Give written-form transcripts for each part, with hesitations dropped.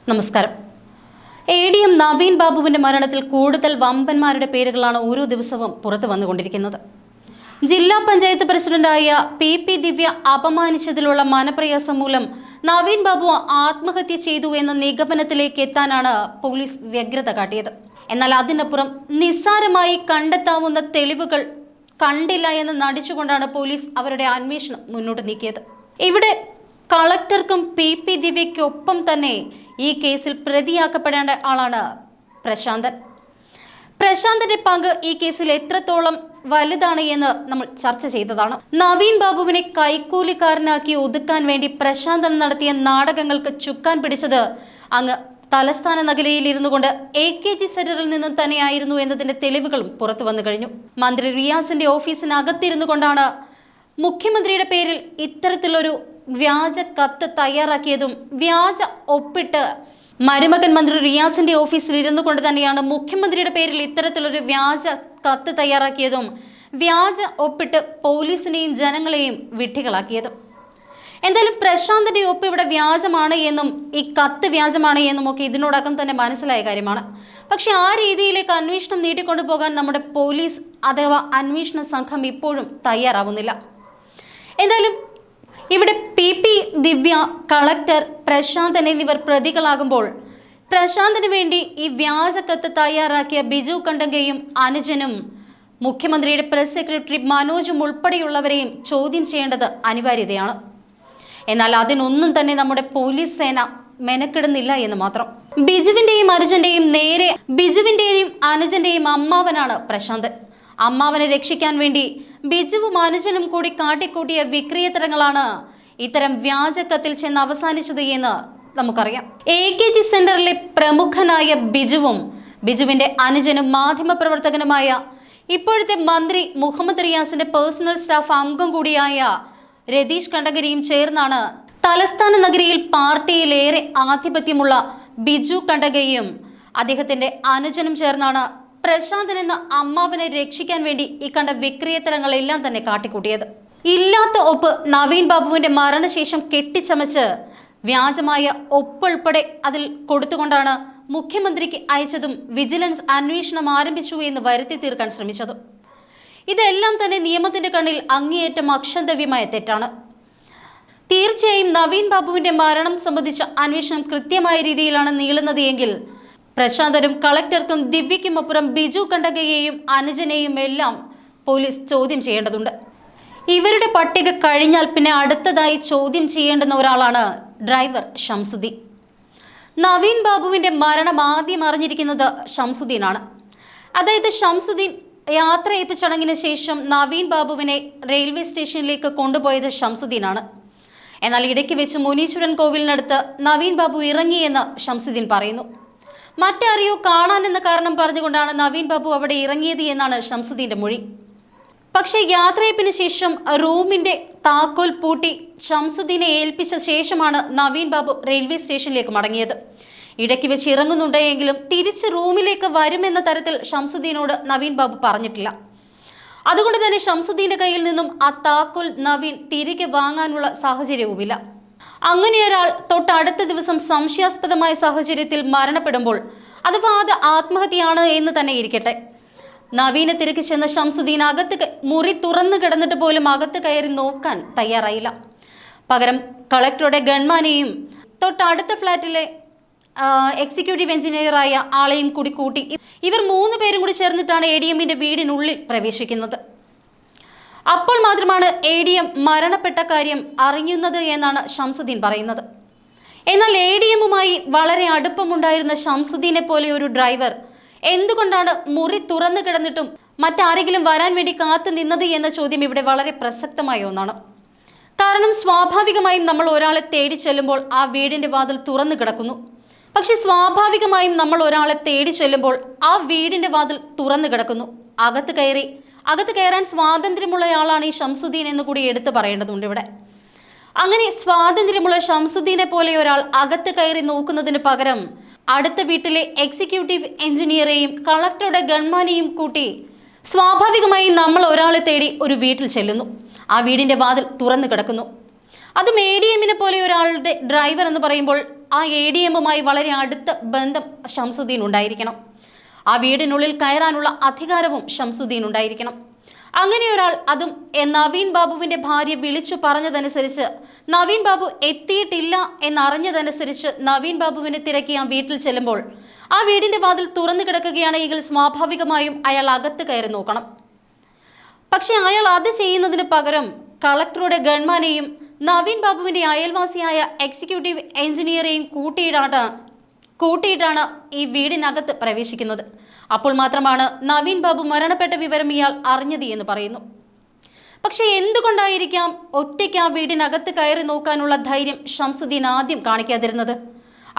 നമസ്കാരം. ADM നവീൻ ബാബുവിന്റെ മരണത്തിൽ കൂടുതൽ വമ്പന്മാരുടെ പേരുകളാണ് ഓരോ ദിവസവും പുറത്തു വന്നുകൊണ്ടിരിക്കുന്നത്. ജില്ലാ പഞ്ചായത്ത് പ്രസിഡന്റായ PP ദിവ്യ അപമാനിച്ചതിലുള്ള മനപ്രയാസം മൂലം നവീൻ ബാബു ആത്മഹത്യ ചെയ്തു എന്ന നിഗമനത്തിലേക്ക് എത്താനാണ് പോലീസ് വ്യഗ്രത കാട്ടിയത്. എന്നാൽ അതിനപ്പുറം നിസ്സാരമായി കണ്ടെത്താവുന്ന തെളിവുകൾ കണ്ടില്ല എന്ന് നടിച്ചുകൊണ്ടാണ് പോലീസ് അവരുടെ അന്വേഷണം മുന്നോട്ട് നീക്കിയത്. ഇവിടെ കളക്ടർക്കും PP ദിവ്യയ്ക്കൊപ്പം തന്നെ ഈ കേസിൽ പ്രതിയാക്കപ്പെടേണ്ട ആളാണ് പ്രശാന്തൻ. പ്രശാന്തന്റെ പങ്ക് ഈ കേസിൽ എത്രത്തോളം വലുതാണ് എന്ന് നമ്മൾ ചർച്ച ചെയ്തതാണ്. നവീൻ ബാബുവിനെ കൈക്കൂലിക്കാരനാക്കി ഒതുക്കാൻ വേണ്ടി പ്രശാന്തൻ നടത്തിയ നാടകങ്ങൾക്ക് ചുക്കാൻ പിടിച്ചത് അങ്ങ് തലസ്ഥാന നഗരിയിൽ ഇരുന്നു കൊണ്ട് AKG സെന്ററിൽ നിന്നും തന്നെയായിരുന്നു എന്നതിന്റെ തെളിവുകളും പുറത്തു വന്നു കഴിഞ്ഞു. മന്ത്രി റിയാസിന്റെ ഓഫീസിനകത്തിരുന്നു കൊണ്ടാണ് മുഖ്യമന്ത്രിയുടെ പേരിൽ ഇത്തരത്തിലൊരു വ്യാജ കത്ത് തയ്യാറാക്കിയതും വ്യാജ ഒപ്പിട്ട് മരുമകൻ മന്ത്രി റിയാസിന്റെ ഓഫീസിൽ ഇരുന്നു കൊണ്ട് തന്നെയാണ് മുഖ്യമന്ത്രിയുടെ പേരിൽ ഇത്തരത്തിലൊരു വ്യാജ കത്ത് തയ്യാറാക്കിയതും വ്യാജ ഒപ്പിട്ട് പോലീസിനെയും ജനങ്ങളെയും വിഡ്ഢികളാക്കിയതും. എന്തായാലും പ്രശാന്തന്റെ ഒപ്പ് ഇവിടെ വ്യാജമാണ് എന്നും ഈ കത്ത് വ്യാജമാണ് എന്നും ഒക്കെ ഇതിനോടകം തന്നെ മനസ്സിലായ കാര്യമാണ്. പക്ഷെ ആ രീതിയിലേക്ക് അന്വേഷണം നീട്ടിക്കൊണ്ടുപോകാൻ നമ്മുടെ പോലീസ് അഥവാ അന്വേഷണ സംഘം ഇപ്പോഴും തയ്യാറാവുന്നില്ല. എന്തായാലും ഇവിടെ PP ദിവ്യ, കളക്ടർ, പ്രശാന്തൻ എന്നിവർ പ്രതികളാകുമ്പോൾ പ്രശാന്തന് വേണ്ടി ഈ വ്യാജ കത്ത് തയ്യാറാക്കിയ ബിജു കണ്ടങ്കയും അനുജനും മുഖ്യമന്ത്രിയുടെ പ്രസ് സെക്രട്ടറി മനോജും ഉൾപ്പെടെയുള്ളവരെയും ചോദ്യം ചെയ്യേണ്ടത് അനിവാര്യതയാണ്. എന്നാൽ അതിനൊന്നും തന്നെ നമ്മുടെ പോലീസ് സേന മെനക്കെടുന്നില്ല എന്ന് മാത്രം. ബിജുവിന്റെയും അനുജന്റെയും അമ്മാവനാണ് പ്രശാന്തൻ. അമ്മാവനെ രക്ഷിക്കാൻ വേണ്ടി ബിജുവും അനുജനും കൂടി കാട്ടിക്കൂട്ടിയ വിക്രിയത്തരങ്ങളാണ് ഇത്തരം വ്യാജക്കത്തിൽ ചെന്ന് അവസാനിച്ചത് എന്ന് നമുക്കറിയാം. AKG സെന്ററിലെ പ്രമുഖനായ ബിജുവിന്റെ അനുജനും മാധ്യമപ്രവർത്തകനുമായ ഇപ്പോഴത്തെ മന്ത്രി മുഹമ്മദ് റിയാസിന്റെ പേഴ്സണൽ സ്റ്റാഫ് അംഗം കൂടിയായ രതീഷ് കണ്ടകരിയും ചേർന്നാണ് തലസ്ഥാന നഗരിയിൽ പാർട്ടിയിലേറെ ആധിപത്യമുള്ള ബിജു കണ്ടകയും അദ്ദേഹത്തിന്റെ അനുജനും ചേർന്നാണ് പ്രശാന്തൻ എന്ന അമ്മാവനെ രക്ഷിക്കാൻ വേണ്ടി ഈ കണ്ട വിക്രിയത്തരങ്ങളെല്ലാം തന്നെ കാട്ടിക്കൂട്ടിയത്. ഇല്ലാത്ത ഒപ്പ് നവീൻ ബാബുവിന്റെ മരണശേഷം കെട്ടിച്ചമച്ച് വ്യാജമായ ഒപ്പുൾപ്പെടെ അതിൽ കൊടുത്തുകൊണ്ടാണ് മുഖ്യമന്ത്രിക്ക് അയച്ചതും വിജിലൻസ് അന്വേഷണം ആരംഭിച്ചു എന്ന് വരുത്തി തീർക്കാൻ ശ്രമിച്ചതും. ഇതെല്ലാം തന്നെ നിയമത്തിന്റെ കണ്ണിൽ അങ്ങേയറ്റം അക്ഷന്തവ്യമായ തെറ്റാണ്. തീർച്ചയായും നവീൻ ബാബുവിന്റെ മരണം സംബന്ധിച്ച അന്വേഷണം കൃത്യമായ രീതിയിലാണ് നീളുന്നത് എങ്കിൽ പ്രശാന്തനും കളക്ടർക്കും ദിവ്യയ്ക്കും അപ്പുറം ബിജു കണ്ടകയെയും അനുജനെയും എല്ലാം പോലീസ് ചോദ്യം ചെയ്യേണ്ടതുണ്ട്. ഇവരുടെ പട്ടിക കഴിഞ്ഞാൽ പിന്നെ അടുത്തതായി ചോദ്യം ചെയ്യേണ്ടുന്ന ഒരാളാണ് ഡ്രൈവർ ഷംസുദ്ദീൻ. നവീൻ ബാബുവിന്റെ മരണം ആദ്യം അറിഞ്ഞിരിക്കുന്നത് ഷംസുദ്ദീനാണ്. അതായത് ഷംസുദ്ദീൻ യാത്രയയപ്പ് ചടങ്ങിന് ശേഷം നവീൻ ബാബുവിനെ റെയിൽവേ സ്റ്റേഷനിലേക്ക് കൊണ്ടുപോയത് ഷംസുദ്ദീനാണ്. എന്നാൽ ഇടയ്ക്ക് വെച്ച് മുനീശ്വരൻ കോവിലിനടുത്ത് നവീൻ ബാബു ഇറങ്ങിയെന്ന് ഷംസുദ്ദീൻ പറയുന്നു. മറ്റാരെയോ കാണാനെന്ന കാരണം പറഞ്ഞുകൊണ്ടാണ് നവീൻ ബാബു അവിടെ ഇറങ്ങിയത് എന്നാണ് ഷംസുദ്ദീന്റെ മൊഴി. പക്ഷേ യാത്രയപ്പിന് ശേഷം റൂമിന്റെ താക്കോൽ പൂട്ടി ഷംസുദ്ദീനെ ഏൽപ്പിച്ച ശേഷമാണ് നവീൻ ബാബു റെയിൽവേ സ്റ്റേഷനിലേക്ക് മടങ്ങിയത്. ഇടയ്ക്ക് വെച്ച് ഇറങ്ങുന്നുണ്ടെങ്കിലും തിരിച്ച് റൂമിലേക്ക് വരുമെന്ന തരത്തിൽ ഷംസുദ്ദീനോട് നവീൻ ബാബു പറഞ്ഞിട്ടില്ല. അതുകൊണ്ട് തന്നെ ഷംസുദ്ദീന്റെ കയ്യിൽ നിന്നും ആ താക്കോൽ നവീൻ തിരികെ വാങ്ങാനുള്ള സാഹചര്യവുമില്ല. അങ്ങനെ ഒരാൾ തൊട്ടടുത്ത ദിവസം സംശയാസ്പദമായ സാഹചര്യത്തിൽ മരണപ്പെടുമ്പോൾ അഥവാ അത് ആത്മഹത്യയാണ് എന്ന് തന്നെ ഇരിക്കട്ടെ, നവീനെ തിരക്കി ചെന്ന ഷംസുദ്ദീൻ മുറി തുറന്നു കിടന്നിട്ട് പോലും അകത്ത് കയറി നോക്കാൻ തയ്യാറായില്ല. പകരം കളക്ടറുടെ ഗൺമാനെയും തൊട്ടടുത്ത ഫ്ലാറ്റിലെ എക്സിക്യൂട്ടീവ് എഞ്ചിനീയറായ ആളെയും കൂട്ടി ഇവർ 3 പേരും കൂടി ചേർന്നിട്ടാണ് ADMന്റെ വീടിനുള്ളിൽ പ്രവേശിക്കുന്നത്. അപ്പോൾ മാത്രമാണ് ADM മരണപ്പെട്ട കാര്യം അറിയുന്നത് എന്നാണ് ഷംസുദ്ദീൻ പറയുന്നത്. എന്നാൽ ADMുമായി വളരെ അടുപ്പമുണ്ടായിരുന്ന ഷംസുദ്ദീനെ പോലെ ഒരു ഡ്രൈവർ എന്തുകൊണ്ടാണ് മുറി തുറന്നു കിടന്നിട്ടും മറ്റാരെങ്കിലും വരാൻ വേണ്ടി കാത്തു നിന്നത് എന്ന ചോദ്യം ഇവിടെ വളരെ പ്രസക്തമായ ഒന്നാണ്. കാരണം സ്വാഭാവികമായും നമ്മൾ ഒരാളെ തേടി ചെല്ലുമ്പോൾ ആ വീടിന്റെ വാതിൽ തുറന്നു കിടക്കുന്നു. പക്ഷെ സ്വാഭാവികമായും നമ്മൾ ഒരാളെ തേടി ചെല്ലുമ്പോൾ ആ വീടിന്റെ വാതിൽ തുറന്നു കിടക്കുന്നു. അകത്ത് കയറാൻ സ്വാതന്ത്ര്യമുള്ളയാളാണ് ഈ ഷംസുദ്ദീൻ എന്ന് കൂടി എടുത്തു പറയേണ്ടതുണ്ട് ഇവിടെ. അങ്ങനെ സ്വാതന്ത്ര്യമുള്ള ഷംസുദ്ദീനെ പോലെ ഒരാൾ അകത്ത് കയറി നോക്കുന്നതിന് പകരം അടുത്ത വീട്ടിലെ എക്സിക്യൂട്ടീവ് എഞ്ചിനീയറെയും കളക്ടറുടെ ഗൺമാനെയും കൂട്ടി സ്വാഭാവികമായും നമ്മൾ ഒരാളെ തേടി ഒരു വീട്ടിൽ ചെല്ലുന്നു. ആ വീടിന്റെ വാതിൽ തുറന്നു കിടക്കുന്നു. അതും ADMനെ പോലെ ഒരാളുടെ ഡ്രൈവർ എന്ന് പറയുമ്പോൾ ആ ADMുമായി വളരെ അടുത്ത ബന്ധം ഷംസുദ്ദീൻ ഉണ്ടായിരിക്കണം. ആ വീടിനുള്ളിൽ കയറാനുള്ള അധികാരവും ഷംസുദ്ദീൻ ഉണ്ടായിരിക്കണം. അങ്ങനെ ഒരാൾ, അതും നവീൻ ബാബുവിന്റെ ഭാര്യ വിളിച്ചു പറഞ്ഞതനുസരിച്ച്, നവീൻ ബാബു എത്തിയിട്ടില്ല എന്നറിഞ്ഞതനുസരിച്ച് നവീൻ ബാബുവിനെ തിരക്കി ആ വീട്ടിൽ ചെല്ലുമ്പോൾ ആ വീടിന്റെ വാതിൽ തുറന്നു കിടക്കുകയാണെങ്കിൽ സ്വാഭാവികമായും അയാൾ അകത്ത് കയറി നോക്കണം. പക്ഷെ അയാൾ അത് ചെയ്യുന്നതിന് പകരം കളക്ടറുടെ ഗൺമാനെയും നവീൻ ബാബുവിന്റെ അയൽവാസിയായ എക്സിക്യൂട്ടീവ് എഞ്ചിനീയറെയും കൂട്ടിയിട്ടാണ് ഈ വീടിനകത്ത് പ്രവേശിക്കുന്നത്. അപ്പോൾ മാത്രമാണ് നവീൻ ബാബു മരണപ്പെട്ട വിവരം ഇയാൾ അറിഞ്ഞത് എന്ന് പറയുന്നു. പക്ഷെ എന്തുകൊണ്ടായിരിക്കാം ഒറ്റയ്ക്ക് ആ വീടിനകത്ത് കയറി നോക്കാനുള്ള ധൈര്യം ഷംസുദ്ദീൻ ആദ്യം കാണിക്കാതിരുന്നത്?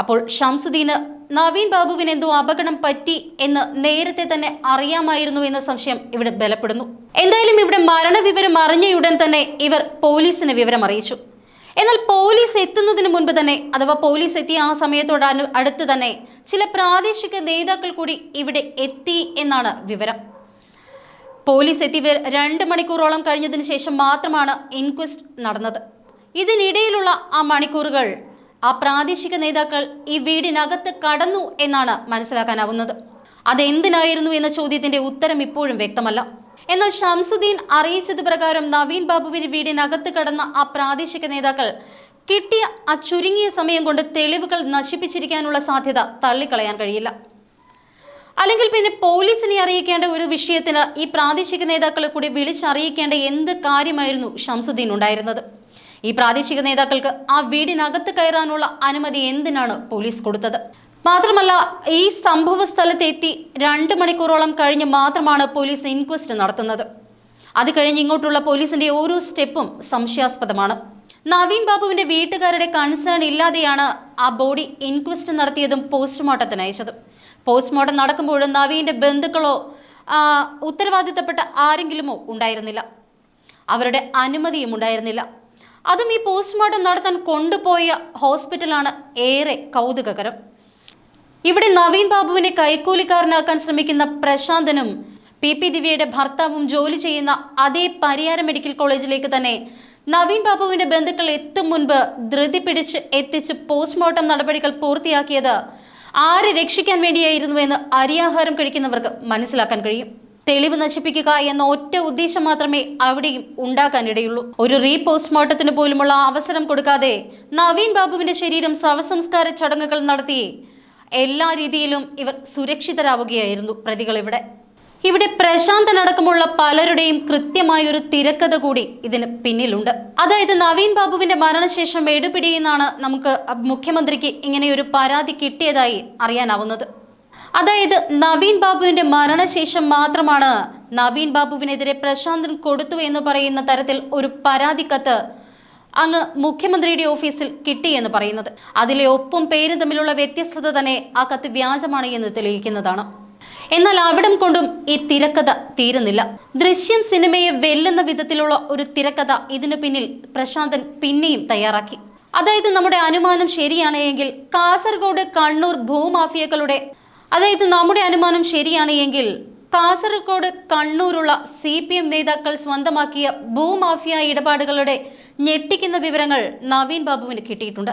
അപ്പോൾ ഷംസുദ്ദീന് നവീൻ ബാബുവിന് എന്തോ അപകടം പറ്റി എന്ന് നേരത്തെ തന്നെ അറിയാമായിരുന്നു എന്ന സംശയം ഇവിടെ ബലപ്പെടുന്നു. എന്തായാലും ഇവിടെ മരണവിവരം അറിഞ്ഞയുടൻ തന്നെ ഇവർ പോലീസിന് വിവരം അറിയിച്ചു. എന്നാൽ പോലീസ് എത്തുന്നതിന് മുൻപ് തന്നെ, അഥവാ പോലീസ് എത്തിയ ആ സമയത്തോട് അടുത്ത് തന്നെ ചില പ്രാദേശിക നേതാക്കൾ കൂടി ഇവിടെ എത്തി എന്നാണ് വിവരം. പോലീസ് എത്തി 2 മണിക്കൂറോളം കഴിഞ്ഞതിന് ശേഷം മാത്രമാണ് ഇൻക്വസ്റ്റ് നടന്നത്. ഇതിനിടയിലുള്ള ആ മണിക്കൂറുകൾ ആ പ്രാദേശിക നേതാക്കൾ ഈ വീടിനകത്ത് കടന്നു എന്നാണ് മനസ്സിലാക്കാനാവുന്നത്. അതെന്തിനായിരുന്നു എന്ന ചോദ്യത്തിന്റെ ഉത്തരം ഇപ്പോഴും വ്യക്തമല്ല. എന്നാൽ ഷംസുദ്ദീൻ അറിയിച്ചത് പ്രകാരം നവീൻ ബാബുവിന്റെ വീടിനകത്ത് കടന്ന ആ പ്രാദേശിക നേതാക്കൾ കിട്ടിയ ആ ചുരുങ്ങിയ സമയം കൊണ്ട് തെളിവുകൾ നശിപ്പിച്ചിരിക്കാനുള്ള സാധ്യത തള്ളിക്കളയാൻ കഴിയില്ല. അല്ലെങ്കിൽ പിന്നെ പോലീസിനെ അറിയിക്കേണ്ട ഒരു വിഷയത്തിന് ഈ പ്രാദേശിക നേതാക്കളെ കൂടി വിളിച്ചറിയിക്കേണ്ട എന്ത് കാര്യമായിരുന്നു ഷംസുദ്ദീൻ ഉണ്ടായിരുന്നത്? ഈ പ്രാദേശിക നേതാക്കൾക്ക് ആ വീടിനകത്ത് കയറാനുള്ള അനുമതി എന്തിനാണ് പോലീസ് കൊടുത്തത്? മാത്രമല്ല, ഈ സംഭവ സ്ഥലത്തെത്തി 2 മണിക്കൂറോളം കഴിഞ്ഞ് മാത്രമാണ് പോലീസ് ഇൻക്വസ്റ്റ് നടത്തുന്നത്. അത് കഴിഞ്ഞ് ഇങ്ങോട്ടുള്ള പോലീസിന്റെ ഓരോ സ്റ്റെപ്പും സംശയാസ്പദമാണ്. നവീൻ ബാബുവിന്റെ വീട്ടുകാരുടെ കൺസേൺ ഇല്ലാതെയാണ് ആ ബോഡി ഇൻക്വസ്റ്റ് നടത്തിയതും പോസ്റ്റ്മോർട്ടത്തിന് അയച്ചതും. പോസ്റ്റ്മോർട്ടം നടക്കുമ്പോഴും നവീന്റെ ബന്ധുക്കളോ ഉത്തരവാദിത്തപ്പെട്ട ആരെങ്കിലുമോ ഉണ്ടായിരുന്നില്ല. അവരുടെ അനുമതിയും ഉണ്ടായിരുന്നില്ല. അതും ഈ പോസ്റ്റ്മോർട്ടം നടത്താൻ കൊണ്ടുപോയ ഹോസ്പിറ്റലാണ് ഏറെ കൗതുകകരം. ഇവിടെ നവീൻ ബാബുവിനെ കൈക്കൂലിക്കാരനാക്കാൻ ശ്രമിക്കുന്ന പ്രശാന്തനും PP ദിവ്യയുടെ ഭർത്താവും ജോലി ചെയ്യുന്ന അതേ പരിയാരം മെഡിക്കൽ കോളേജിലേക്ക് തന്നെ നവീൻ ബാബുവിന്റെ ബന്ധുക്കൾ എത്തും മുൻപ് ധൃതി പിടിച്ച് എത്തിച്ച് പോസ്റ്റ്മോർട്ടം നടപടികൾ പൂർത്തിയാക്കിയത് ആരെ രക്ഷിക്കാൻ വേണ്ടിയായിരുന്നു എന്ന് അരിയാഹാരം കഴിക്കുന്നവർക്ക് മനസ്സിലാക്കാൻ കഴിയും. തെളിവ് നശിപ്പിക്കുക എന്ന ഒറ്റ ഉദ്ദേശം മാത്രമേ അവിടെയും ഉണ്ടാക്കാനിടയുള്ളൂ. ഒരു പോസ്റ്റ്മോർട്ടത്തിന് പോലുമുള്ള അവസരം കൊടുക്കാതെ നവീൻ ബാബുവിന്റെ ശരീരം ശവസംസ്കാര ചടങ്ങുകൾ നടത്തി എല്ലാ രീതിയിലും ഇവർ സുരക്ഷിതരാവുകയായിരുന്നു പ്രതികൾ. ഇവിടെ പ്രശാന്തനടക്കമുള്ള പലരുടെയും കൃത്യമായൊരു തിരക്കഥ കൂടി ഇതിന് പിന്നിലുണ്ട്. അതായത് നവീൻ ബാബുവിന്റെ മരണശേഷം എടുപിടിയെന്നാണ് നമുക്ക് മുഖ്യമന്ത്രിക്ക് ഇങ്ങനെയൊരു പരാതി കിട്ടിയതായി അറിയാനാവുന്നത്. അതായത് നവീൻ ബാബുവിന്റെ മരണശേഷം മാത്രമാണ് നവീൻ ബാബുവിനെതിരെ പ്രശാന്തൻ കൊടുത്തു എന്ന് പറയുന്ന തരത്തിൽ ഒരു പരാതി കത്ത് അങ്ങ് മുഖ്യമന്ത്രിയുടെ ഓഫീസിൽ കിട്ടിയെന്ന് പറയുന്നത്. അതിലെ ഒപ്പും പേരും തമ്മിലുള്ള വ്യത്യസ്തത തന്നെ ആ കത്ത് വ്യാജമാണ് എന്ന് തെളിയിക്കുന്നതാണ്. എന്നാൽ അവിടം കൊണ്ടും ഈ തിരക്കഥ തീരുന്നില്ല. ദൃശ്യം സിനിമയെ വെല്ലുന്ന വിധത്തിലുള്ള ഒരു തിരക്കഥ ഇതിനു പിന്നിൽ പ്രശാന്തൻ പിന്നെയും തയ്യാറാക്കി. അതായത് നമ്മുടെ അനുമാനം ശരിയാണ് എങ്കിൽ കാസർഗോഡ് കണ്ണൂർ ഭൂമാഫിയകളുടെ നമ്മുടെ അനുമാനം ശരിയാണ് എങ്കിൽ കാസർഗോഡ് കണ്ണൂരുള്ള CPM നേതാക്കൾ സ്വന്തമാക്കിയ ഭൂമാഫിയ ഇടപാടുകളുടെ ഞെട്ടിക്കുന്ന വിവരങ്ങൾ നവീൻ ബാബുവിന് കിട്ടിയിട്ടുണ്ട്.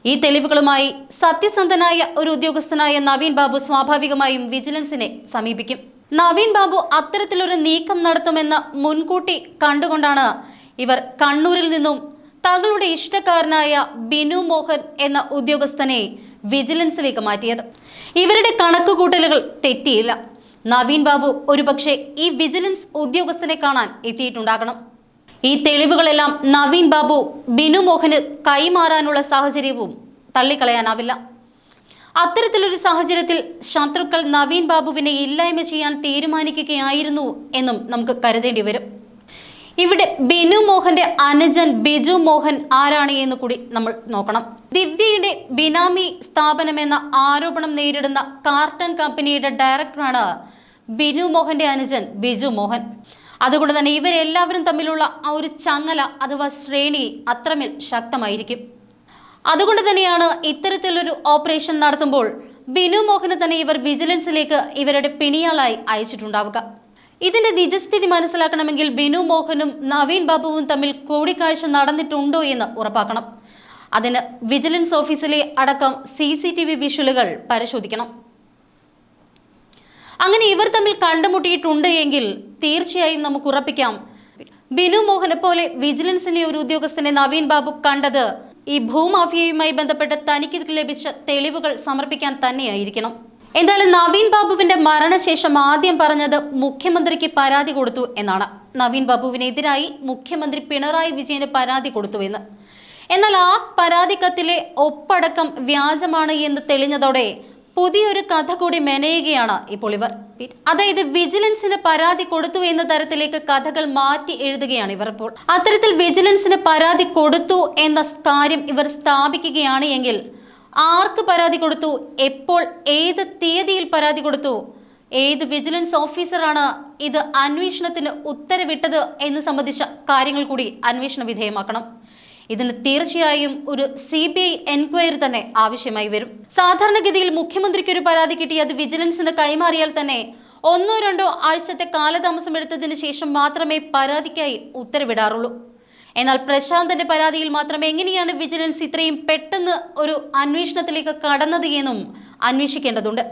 ഈ തെളിവുകളുമായി സത്യസന്ധനായ ഒരു ഉദ്യോഗസ്ഥനായ നവീൻ ബാബു സ്വാഭാവികമായും വിജിലൻസിനെ സമീപിക്കും. നവീൻ ബാബു അത്തരത്തിലൊരു നീക്കം നടത്തുമെന്ന് മുൻകൂട്ടി കണ്ടുകൊണ്ടാണ് ഇവർ കണ്ണൂരിൽ നിന്നും തങ്ങളുടെ ഇഷ്ടക്കാരനായ ബിനു മോഹൻ എന്ന ഉദ്യോഗസ്ഥനെ വിജിലൻസിലേക്ക് മാറ്റിയത്. ഇവരുടെ കണക്കുകൂട്ടലുകൾ തെറ്റിയില്ല. നവീൻ ബാബു ഒരുപക്ഷെ ഈ വിജിലൻസ് ഉദ്യോഗസ്ഥനെ കാണാൻ എത്തിയിട്ടുണ്ടാകണം. ഈ തെളിവുകളെല്ലാം നവീൻ ബാബു ബിനു മോഹന് കൈമാറാനുള്ള സാഹചര്യവും തള്ളിക്കളയാനാവില്ല. അത്തരത്തിലൊരു സാഹചര്യത്തിൽ ശത്രുക്കൾ നവീൻ ബാബുവിനെ ഇല്ലായ്മ ചെയ്യാൻ തീരുമാനിക്കുകയായിരുന്നു എന്നും നമുക്ക് കരുതേണ്ടി വരും. ഇവിടെ ബിനു മോഹന്റെ അനുജൻ ബിജു മോഹൻ ആരാണ് എന്ന് കൂടി നമ്മൾ നോക്കണം. ദിവ്യയുടെ ബിനാമി സ്ഥാപനമെന്ന ആരോപണം നേരിടുന്ന കാർട്ടൺ കമ്പനിയുടെ ഡയറക്ടറാണ് ബിനു മോഹന്റെ അനുജൻ ബിജു മോഹൻ. അതുകൊണ്ട് തന്നെ ഇവരെല്ലാവരും തമ്മിലുള്ള ആ ഒരു ചങ്ങല അഥവാ ശ്രേണി അത്രമേൽ ശക്തമായിരിക്കും. അതുകൊണ്ട് തന്നെയാണ് ഇത്തരത്തിലൊരു ഓപ്പറേഷൻ നടത്തുമ്പോൾ ബിനു മോഹന് തന്നെ ഇവർ വിജിലൻസിലേക്ക് ഇവരുടെ പിണിയാളായി അയച്ചിട്ടുണ്ടാവുക. ഇതിന്റെ നിജസ്ഥിതി മനസ്സിലാക്കണമെങ്കിൽ ബിനു മോഹനും നവീൻ ബാബുവും തമ്മിൽ കൂടിക്കാഴ്ച നടന്നിട്ടുണ്ടോ എന്ന് ഉറപ്പാക്കണം. അതിന് വിജിലൻസ് ഓഫീസിലെ അടക്കം CCTV വിഷ്വലുകൾ പരിശോധിക്കണം. അങ്ങനെ ഇവർ തമ്മിൽ കണ്ടുമുട്ടിയിട്ടുണ്ട് എങ്കിൽ തീർച്ചയായും നമുക്ക് ഉറപ്പിക്കാം, ബിനു മോഹനെ പോലെ വിജിലൻസിലെ ഒരു ഉദ്യോഗസ്ഥനെ നവീൻ ബാബു കണ്ടത് ഈ ഭൂമാഫിയയുമായി ബന്ധപ്പെട്ട് തനിക്ക് ലഭിച്ച തെളിവുകൾ സമർപ്പിക്കാൻ തന്നെയായിരിക്കണം. എന്തായാലും നവീൻ ബാബുവിന്റെ മരണശേഷം ആദ്യം പറഞ്ഞത് മുഖ്യമന്ത്രിക്ക് പരാതി കൊടുത്തു എന്നാണ്. നവീൻ ബാബുവിനെതിരായി മുഖ്യമന്ത്രി പിണറായി വിജയന് പരാതി കൊടുത്തുവെന്ന്. എന്നാൽ ആ പരാതി കത്തിലെ ഒപ്പടക്കം വ്യാജമാണ് എന്ന് തെളിഞ്ഞതോടെ പുതിയൊരു കഥ കൂടി മെനയുകയാണ് ഇപ്പോൾ ഇവർ. അതായത് വിജിലൻസിന് പരാതി കൊടുത്തു എന്ന തരത്തിലേക്ക് കഥകൾ മാറ്റി എഴുതുകയാണ് ഇവർ ഇപ്പോൾ. അത്തരത്തിൽ വിജിലൻസിന് പരാതി കൊടുത്തു എന്ന കാര്യം ഇവർ സ്ഥാപിക്കുകയാണ് എങ്കിൽ ആർക്ക് പരാതി കൊടുത്തു, എപ്പോൾ, ഏത് തീയതിയിൽ പരാതി കൊടുത്തു, ഏത് വിജിലൻസ് ഓഫീസറാണ് ഇത് അന്വേഷണത്തിന് ഉത്തരവിട്ടത് എന്ന് സംബന്ധിച്ച കാര്യങ്ങൾ കൂടി അന്വേഷണ വിധേയമാക്കണം. ഇതിന് തീർച്ചയായും ഒരു CBI എൻക്വയറി തന്നെ ആവശ്യമായി വരും. സാധാരണഗതിയിൽ മുഖ്യമന്ത്രിക്ക് ഒരു പരാതി കിട്ടി അത് വിജിലൻസിന് കൈമാറിയാൽ തന്നെ 1-2 ആഴ്ചത്തെ കാലതാമസം എടുത്തതിന് ശേഷം മാത്രമേ പരാതിക്കായി ഉത്തരവിടാറുള്ളൂ. എന്നാൽ പ്രശാന്തന്റെ പരാതിയിൽ മാത്രം എങ്ങനെയാണ് വിജിലൻസ് ഇത്രയും പെട്ടെന്ന് ഒരു അന്വേഷണത്തിലേക്ക് കടന്നത് എന്നും അന്വേഷിക്കേണ്ടതുണ്ട്.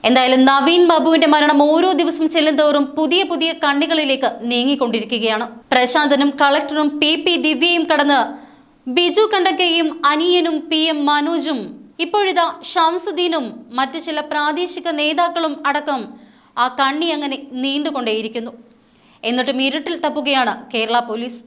എന്തായാലും നവീൻ ബാബുവിന്റെ മരണം ഓരോ ദിവസം ചെല്ലുന്തോറും പുതിയ പുതിയ കണ്ണികളിലേക്ക് നീങ്ങിക്കൊണ്ടിരിക്കുകയാണ്. പ്രശാന്തനും കളക്ടറും PP ദിവ്യയും കടന്ന് ബിജു കണ്ടക്കയും അനിയനും PM മനോജും ഇപ്പോഴിതാ ഷംസുദ്ദീനും മറ്റു ചില പ്രാദേശിക നേതാക്കളും അടക്കം ആ കണ്ണി അങ്ങനെ നീണ്ടുകൊണ്ടേയിരിക്കുന്നു. എന്നിട്ടും ഇരുട്ടിൽ തപ്പുകയാണ് കേരള പോലീസ്.